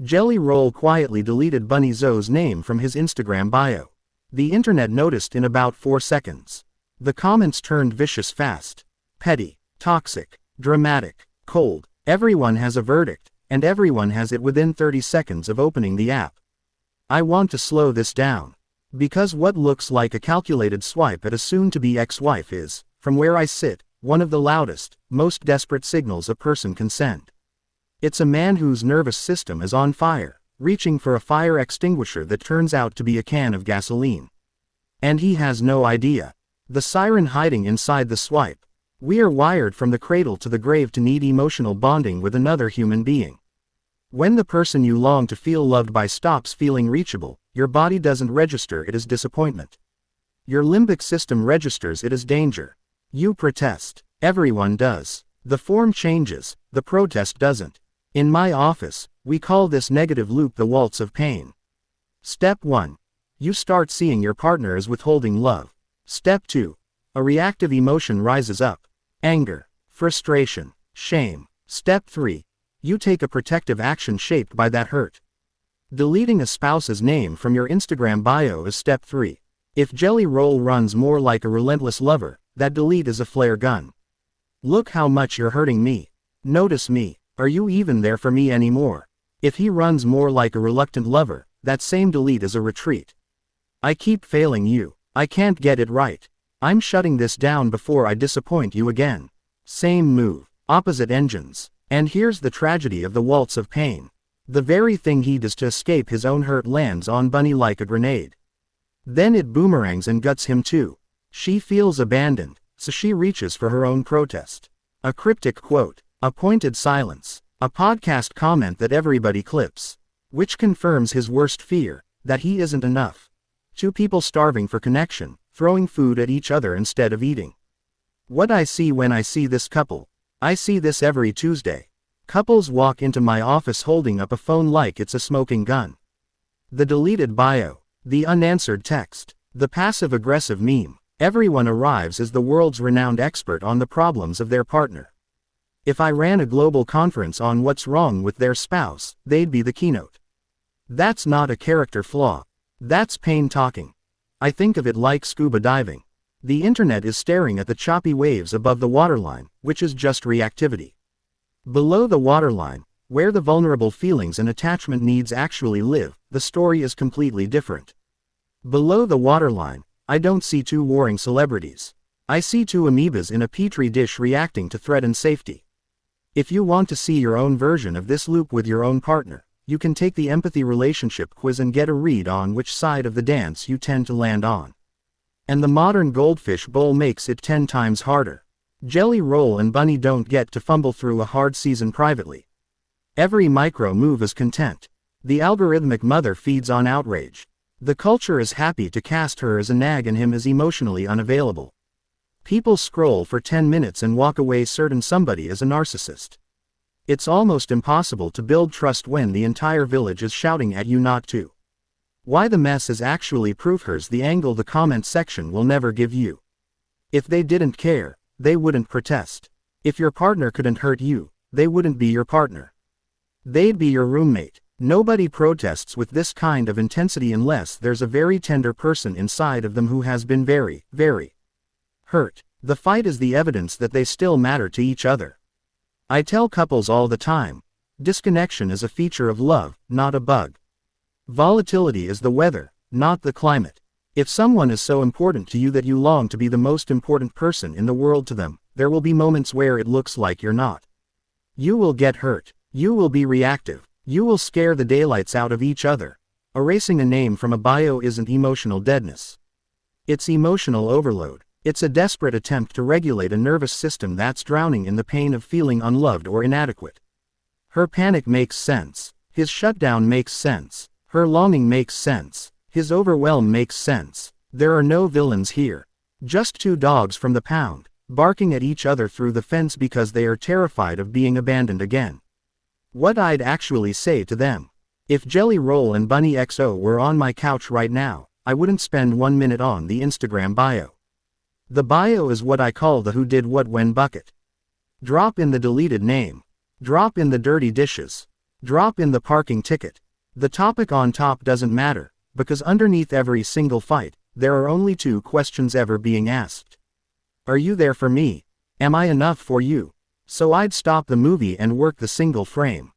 Jelly Roll quietly deleted Bunnie Zoe's name from his Instagram bio. The internet noticed in about 4 seconds. The comments turned vicious fast. Petty, toxic, dramatic, cold. Everyone has a verdict, and everyone has it within 30 seconds of opening the app. I want to slow this down. Because what looks like a calculated swipe at a soon-to-be ex-wife is, from where I sit, one of the loudest, most desperate signals a person can send. It's a man whose nervous system is on fire, reaching for a fire extinguisher that turns out to be a can of gasoline. And he has no idea. The siren hiding inside the swipe. We are wired from the cradle to the grave to need emotional bonding with another human being. When the person you long to feel loved by stops feeling reachable, your body doesn't register it as disappointment. Your limbic system registers it as danger. You protest. Everyone does. The form changes, the protest doesn't. In my office, we call this negative loop the waltz of pain. Step 1. You start seeing your partner as withholding love. Step 2. A reactive emotion rises up. Anger, frustration, shame. Step 3. You take a protective action shaped by that hurt. Deleting a spouse's name from your Instagram bio is step 3. If Jelly Roll runs more like a relentless lover, that delete is a flare gun. Look how much you're hurting me. Notice me. Are you even there for me anymore? If he runs more like a reluctant lover, that same delete is a retreat. I keep failing you. I can't get it right. I'm shutting this down before I disappoint you again. Same move, opposite engines. And here's the tragedy of the waltz of pain. The very thing he does to escape his own hurt lands on Bunnie like a grenade. Then it boomerangs and guts him too. She feels abandoned, so she reaches for her own protest. A cryptic quote, a pointed silence, a podcast comment that everybody clips. Which confirms his worst fear, that he isn't enough. Two people starving for connection, throwing food at each other instead of eating. What I see when I see this couple. I see this every Tuesday. Couples walk into my office holding up a phone like it's a smoking gun. The deleted bio, the unanswered text, the passive-aggressive meme. Everyone arrives as the world's renowned expert on the problems of their partner. If I ran a global conference on what's wrong with their spouse, they'd be the keynote. That's not a character flaw. That's pain talking. I think of it like scuba diving. The internet is staring at the choppy waves above the waterline, which is just reactivity. Below the waterline, where the vulnerable feelings and attachment needs actually live, the story is completely different. Below the waterline, I don't see two warring celebrities. I see two amoebas in a petri dish reacting to threat and safety. If you want to see your own version of this loop with your own partner, you can take the empathy relationship quiz and get a read on which side of the dance you tend to land on. And the modern goldfish bowl makes it 10 times harder. Jelly Roll and Bunnie don't get to fumble through a hard season privately. Every micro move is content. The algorithmic mother feeds on outrage. The culture is happy to cast her as a nag and him as emotionally unavailable. People scroll for 10 minutes and walk away certain somebody is a narcissist. It's almost impossible to build trust when the entire village is shouting at you not to. Why the mess is actually proof. Here's the angle the comment section will never give you. If they didn't care, they wouldn't protest. If your partner couldn't hurt you, they wouldn't be your partner. They'd be your roommate. Nobody protests with this kind of intensity unless there's a very tender person inside of them who has been very, very hurt. The fight is the evidence that they still matter to each other. I tell couples all the time, disconnection is a feature of love, not a bug. Volatility is the weather, not the climate. If someone is so important to you that you long to be the most important person in the world to them, there will be moments where it looks like you're not. You will get hurt. You will be reactive. You will scare the daylights out of each other. Erasing a name from a bio isn't emotional deadness. It's emotional overload. It's a desperate attempt to regulate a nervous system that's drowning in the pain of feeling unloved or inadequate. Her panic makes sense. His shutdown makes sense. Her longing makes sense. His overwhelm makes sense. There are no villains here. Just two dogs from the pound, barking at each other through the fence because they are terrified of being abandoned again. What I'd actually say to them. If Jelly Roll and Bunnie XO were on my couch right now, I wouldn't spend 1 minute on the Instagram bio. The bio is what I call the who did what when bucket. Drop in the deleted name. Drop in the dirty dishes. Drop in the parking ticket. The topic on top doesn't matter, because underneath every single fight, there are only two questions ever being asked. Are you there for me? Am I enough for you? So I'd stop the movie and work the single frame.